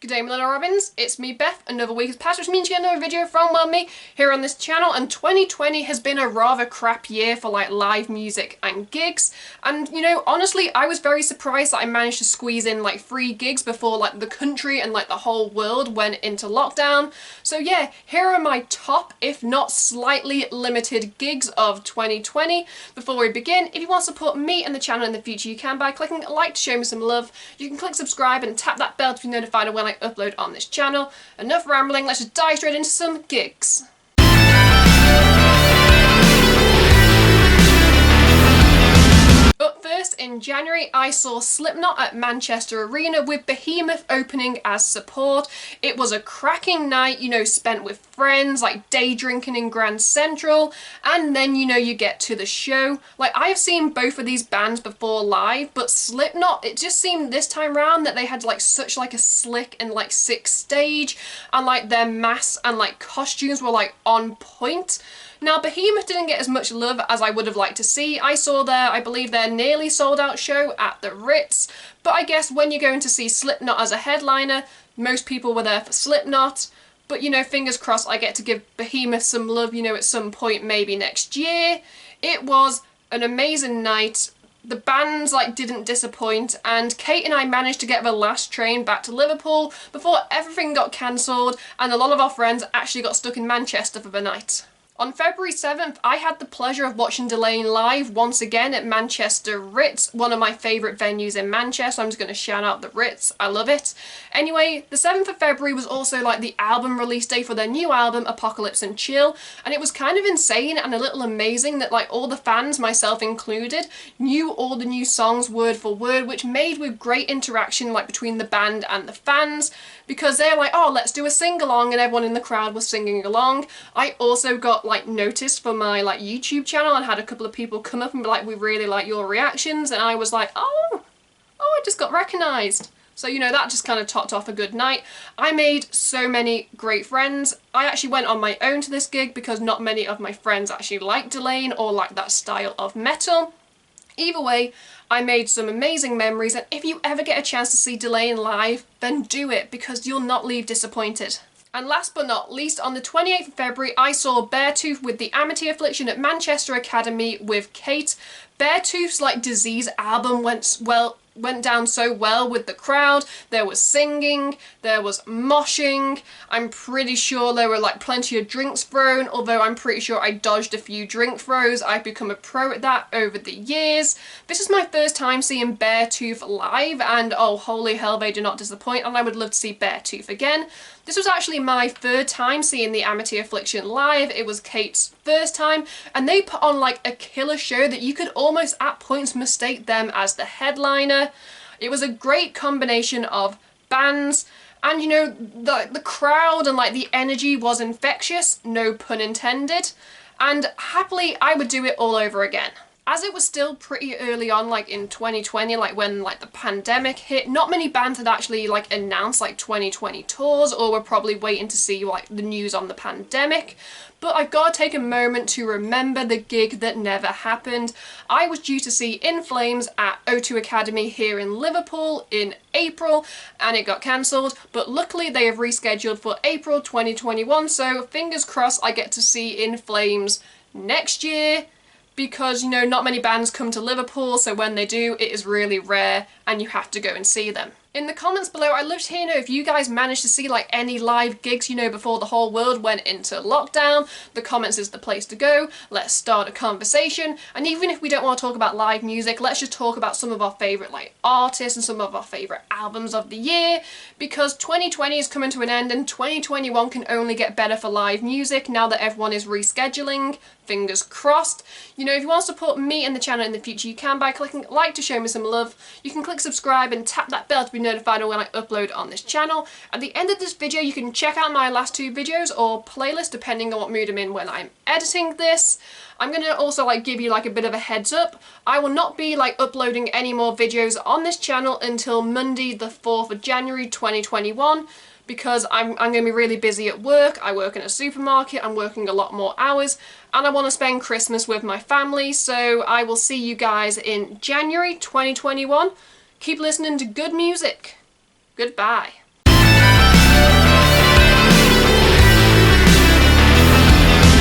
Good day, my little robins. It's me, Beth. Another week has passed, which means you get another video from, well, me here on this channel. And 2020 has been a rather crap year for like live music and gigs. And you know, honestly, I was very surprised that I managed to squeeze in like 3 gigs before like the country and like the whole world went into lockdown. So yeah, here are my top, if not slightly limited, gigs of 2020. Before we begin, if you want to support me and the channel in the future, you can by clicking like to show me some love. You can click subscribe and tap that bell to be notified of when I upload on this channel. Enough rambling, let's just dive straight into some gigs. Up first, in January, I saw Slipknot at Manchester Arena with Behemoth opening as support. It was a cracking night, you know, spent with friends, like day drinking in Grand Central, and then, you know, you get to the show. Like, I have seen both of these bands before live, but Slipknot, it just seemed this time round that they had like such like a slick and like sick stage, and like their masks and like costumes were like on point. Now, Behemoth didn't get as much love as I would have liked to see. I saw I believe their nearly sold out show at the Ritz, but I guess when you're going to see Slipknot as a headliner, most people were there for Slipknot. But you know, fingers crossed I get to give Behemoth some love, you know, at some point maybe next year. It was an amazing night. The bands like didn't disappoint, and Kate and I managed to get the last train back to Liverpool before everything got cancelled and a lot of our friends actually got stuck in Manchester for the night. On February 7th, I had the pleasure of watching Delane live once again at Manchester Ritz, one of my favourite venues in Manchester. I'm just going to shout out the Ritz, I love it. Anyway, the 7th of February was also like the album release day for their new album, Apocalypse and Chill, and it was kind of insane and a little amazing that like all the fans, myself included, knew all the new songs word for word, which made with great interaction like between the band and the fans, because they're like, oh, let's do a sing-along, and everyone in the crowd was singing along. I also got like noticed for my like YouTube channel and had a couple of people come up and be like, we really like your reactions, and I was like, oh, I just got recognised. So you know, that just kind of topped off a good night. I made so many great friends. I actually went on my own to this gig because not many of my friends actually like Delane or like that style of metal. Either way, I made some amazing memories, and if you ever get a chance to see Delane live, then do it, because you'll not leave disappointed. And last but not least, on the 28th of February, I saw Beartooth with the Amity Affliction at Manchester Academy with Kate. Beartooth's like Disease album went down so well with the crowd. There was singing, there was moshing, I'm pretty sure there were like plenty of drinks thrown, although I'm pretty sure I dodged a few drink throws. I've become a pro at that over the years. This is my first time seeing Beartooth live, and oh holy hell, they do not disappoint, and I would love to see Beartooth again. This was actually my 3rd time seeing the Amity Affliction live. It was Kate's 1st time, and they put on like a killer show that you could almost at points mistake them as the headliner. It was a great combination of bands, and you know, the crowd and like the energy was infectious, no pun intended, and happily I would do it all over again. As it was still pretty early on, like in 2020, like when like the pandemic hit, not many bands had actually like announced like 2020 tours, or were probably waiting to see like the news on the pandemic. But I've got to take a moment to remember the gig that never happened. I was due to see In Flames at O2 Academy here in Liverpool in April, and it got cancelled, but luckily they have rescheduled for April 2021, so fingers crossed I get to see In Flames next year. Because, you know, not many bands come to Liverpool, so when they do, it is really rare and you have to go and see them. In the comments below, I'd love to hear, you know, if you guys managed to see like any live gigs, you know, before the whole world went into lockdown. The comments is the place to go. Let's start a conversation. And even if we don't want to talk about live music, let's just talk about some of our favourite like artists and some of our favourite albums of the year. Because 2020 is coming to an end and 2021 can only get better for live music now that everyone is rescheduling. Fingers crossed. You know, if you want to support me and the channel in the future, you can by clicking like to show me some love. You can click subscribe and tap that bell to be notified when I upload on this channel. At the end of this video, you can check out my last 2 videos or playlist depending on what mood I'm in when I'm editing this. I'm going to also like give you like a bit of a heads up. I will not be like uploading any more videos on this channel until Monday the 4th of January 2021. Because I'm going to be really busy at work. I work in a supermarket, I'm working a lot more hours, and I want to spend Christmas with my family, so I will see you guys in January 2021. Keep listening to good music. Goodbye.